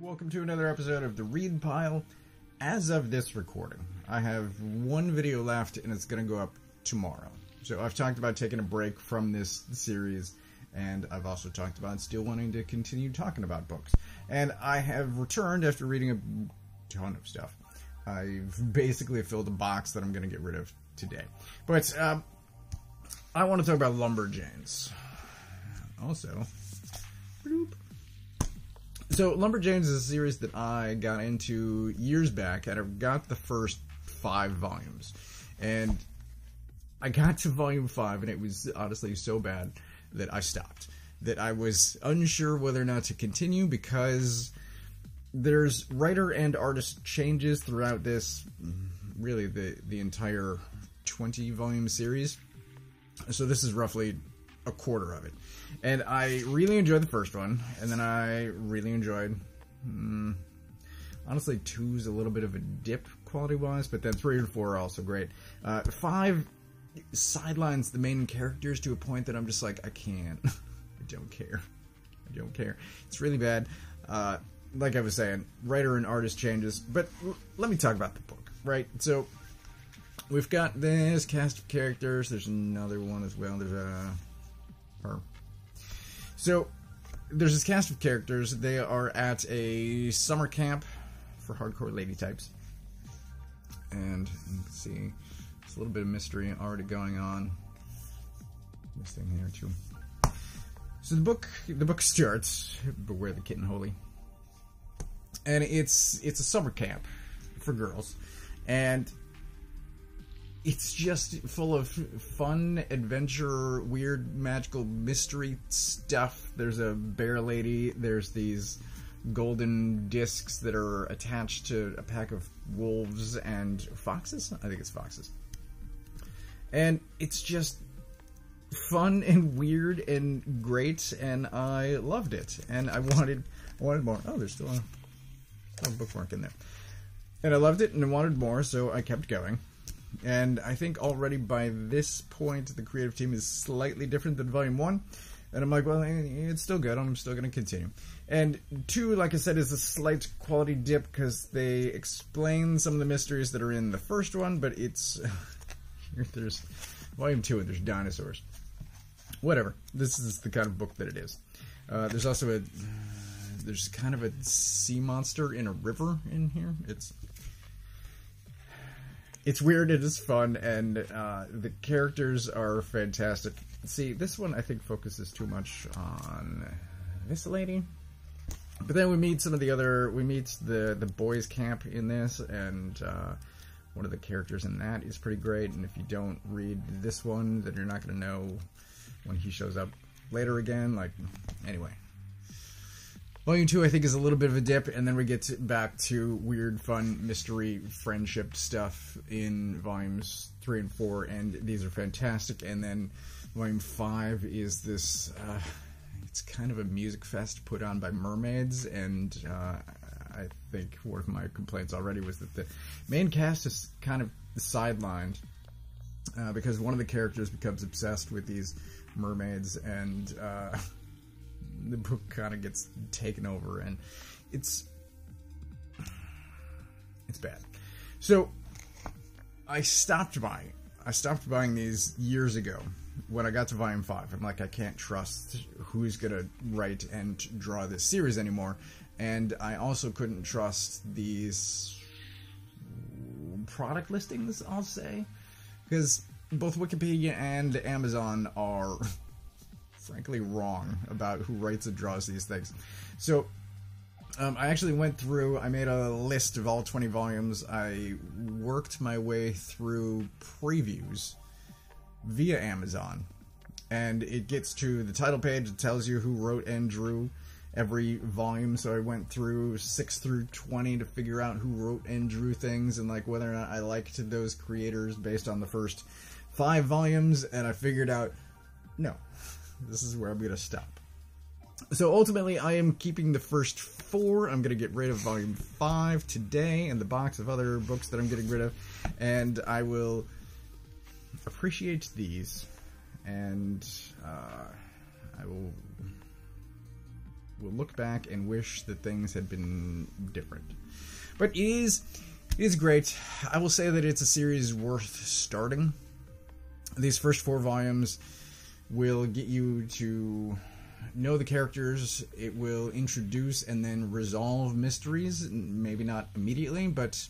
Welcome to another episode of The Read Pile. As of this recording, I have one video left and it's going to go up tomorrow. So I've talked about taking a break from this series, and I've also talked about still wanting to continue talking about books. And I have returned after reading a ton of stuff. I've basically filled a box that I'm going to get rid of today. But I want to talk about Lumberjanes. Also, bloop. So, Lumberjanes is a series that I got into years back, and I got the first 5 volumes. And I got to volume 5, and it was honestly so bad that I stopped. That I was unsure whether or not to continue, because there's writer and artist changes throughout this, really the entire 20-volume series. So this is roughly a quarter of it. And I really enjoyed the first one, and then I really enjoyed, honestly, 2's a little bit of a dip quality-wise, but then 3 and 4 are also great. 5 sidelines the main characters to a point that I'm just like, I can't. I don't care. I don't care. It's really bad. Like I was saying, writer and artist changes, but let me talk about the book, right? So, we've got this cast of characters. There's another one as well. There's her. So, there's this cast of characters. They are at a summer camp for hardcore lady types. And you can see there's a little bit of mystery already going on. This thing here too. So the book starts, Beware the Kitten Holy. And it's a summer camp for girls. And it's just full of fun, adventure, weird, magical mystery stuff. There's a bear lady. There's these golden discs that are attached to a pack of wolves and foxes? I think it's foxes. And it's just fun and weird and great, and I loved it. And I wanted more. Oh, there's still a bookmark in there. And I loved it and I wanted more, so I kept going. And I think already by this point, the creative team is slightly different than Volume 1. And I'm like, well, it's still good. I'm still going to continue. And 2, like I said, is a slight quality dip because they explain some of the mysteries that are in the first one, but it's... there's Volume 2 and there's dinosaurs. Whatever. This is the kind of book that it is. There's also there's kind of a sea monster in a river in here. It's weird, it is fun, and the characters are fantastic. See, this one I think focuses too much on this lady. But then we meet the boys' camp in this, and one of the characters in that is pretty great, and if you don't read this one, then you're not going to know when he shows up later again. Anyway. Volume 2, I think, is a little bit of a dip, and then we get back to weird, fun, mystery, friendship stuff in Volumes 3 and 4, and these are fantastic. And then Volume 5 is this, it's kind of a music fest put on by mermaids, and I think one of my complaints already was that the main cast is kind of sidelined, because one of the characters becomes obsessed with these mermaids, and the book kind of gets taken over, and it's bad. So I stopped buying these years ago when I got to Volume 5. I'm like, I can't trust who's gonna write and draw this series anymore, and I also couldn't trust these product listings, I'll say, because both Wikipedia and Amazon are frankly wrong about who writes and draws these things. So I actually went through, I made a list of all 20 volumes. I worked my way through previews via Amazon, and it gets to the title page. It tells you who wrote and drew every volume. So I went through 6 through 20 to figure out who wrote and drew things, and whether or not I liked those creators based on the first 5 volumes, and I figured out, no. This is where I'm going to stop. So ultimately, I am keeping the first 4. I'm going to get rid of Volume 5 today and the box of other books that I'm getting rid of. And I will appreciate these. And I will will look back and wish that things had been different. But it is great. I will say that it's a series worth starting. These first 4 volumes will get you to know the characters. It will introduce and then resolve mysteries. Maybe not immediately, but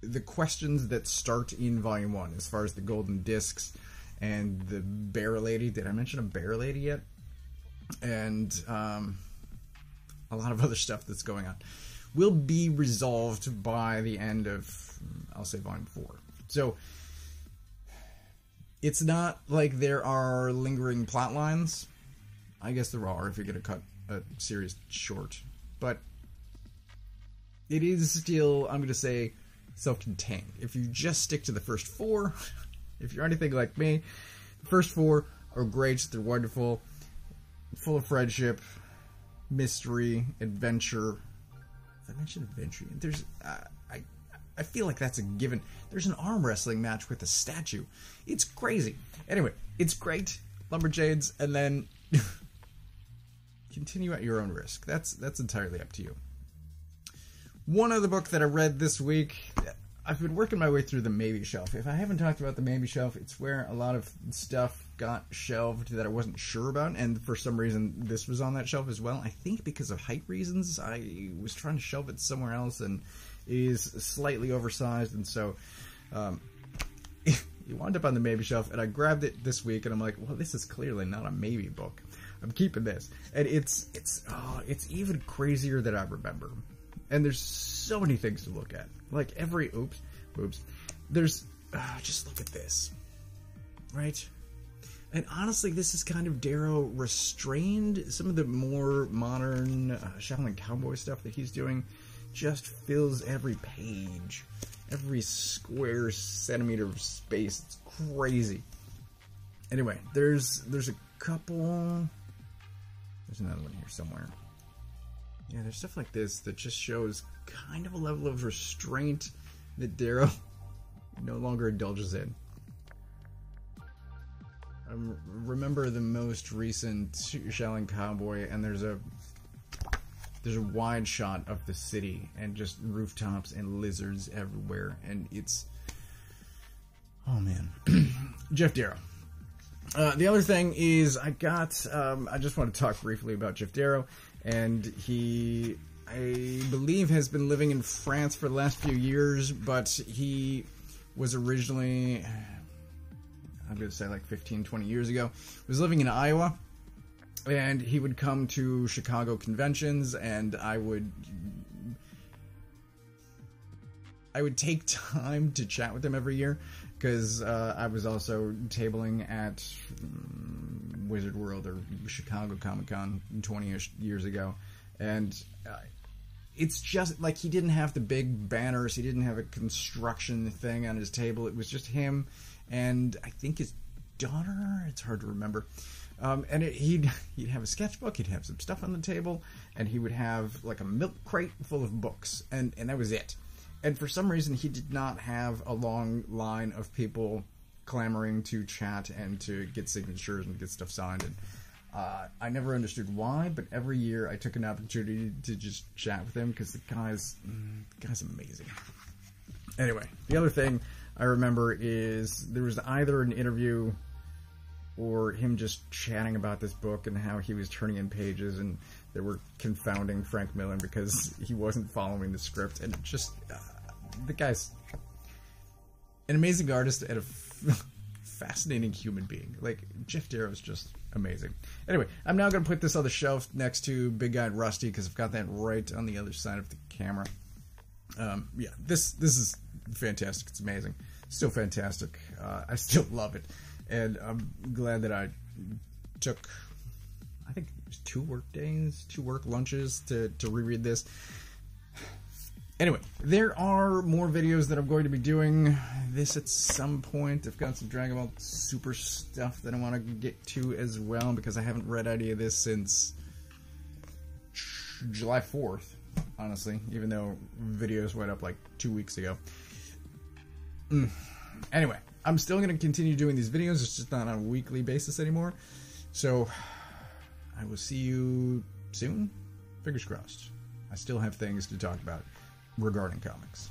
the questions that start in Volume 1, as far as the golden discs and the bear lady. Did I mention a bear lady yet? And a lot of other stuff that's going on will be resolved by the end of, I'll say, Volume 4. So it's not like there are lingering plot lines. I guess there are if you're going to cut a series short. But it is still, I'm going to say, self-contained. If you just stick to the first 4, if you're anything like me, the first 4 are great. They're wonderful, full of friendship, mystery, adventure. Did I mention adventure? There's, I feel like that's a given. There's an arm wrestling match with a statue. It's crazy. Anyway, it's great, Lumberjanes, and then continue at your own risk. That's entirely up to you. One other book that I read this week, I've been working my way through the maybe shelf. If I haven't talked about the maybe shelf, it's where a lot of stuff got shelved that I wasn't sure about, and for some reason this was on that shelf as well. I think because of height reasons, I was trying to shelve it somewhere else, and it is slightly oversized, and so it wound up on the maybe shelf, and I grabbed it this week, and I'm like, well, this is clearly not a maybe book. I'm keeping this. And it's even crazier than I remember. And there's so many things to look at. Like every, oops, there's, just look at this. Right? And honestly, this is kind of Darrow restrained. Some of the more modern Shaolin Cowboy stuff that he's doing just fills every page. Every square centimeter of space. It's crazy. Anyway, there's a couple... There's another one here somewhere. Yeah, there's stuff like this that just shows kind of a level of restraint that Darrow no longer indulges in. I remember the most recent Shaolin Cowboy, and there's a wide shot of the city and just rooftops and lizards everywhere, and it's... Oh, man. Jeff Darrow. The other thing is I just want to talk briefly about Jeff Darrow, and he, I believe, has been living in France for the last few years, but he was originally, I'm going to say like 15, 20 years ago, was living in Iowa, and he would come to Chicago conventions, and I would take time to chat with him every year, because I was also tabling at Wizard World or Chicago Comic-Con 20-ish years ago, and it's just like he didn't have the big banners, he didn't have a construction thing on his table, it was just him and I think his daughter, it's hard to remember, and he'd have a sketchbook, he'd have some stuff on the table, and he would have like a milk crate full of books, and that was it. And for some reason, he did not have a long line of people clamoring to chat and to get signatures and get stuff signed. And I never understood why, but every year I took an opportunity to just chat with him because the guy's amazing. Anyway, the other thing I remember is there was either an interview or him just chatting about this book and how he was turning in pages, and they were confounding Frank Miller because he wasn't following the script, and just the guy's an amazing artist and a fascinating human being. Like, Jeff Darrow's just amazing. Anyway, I'm now going to put this on the shelf next to Big Eyed Rusty because I've got that right on the other side of the camera. Yeah, this is fantastic. It's amazing. Still fantastic. I still love it. And I'm glad that I took, I think it was 2 work days, 2 work lunches to reread this. Anyway, there are more videos that I'm going to be doing this at some point. I've got some Dragon Ball Super stuff that I want to get to as well because I haven't read any of this since July 4th, honestly, even though videos went up like 2 weeks ago. Anyway, I'm still going to continue doing these videos. It's just not on a weekly basis anymore. So I will see you soon. Fingers crossed. I still have things to talk about regarding comics.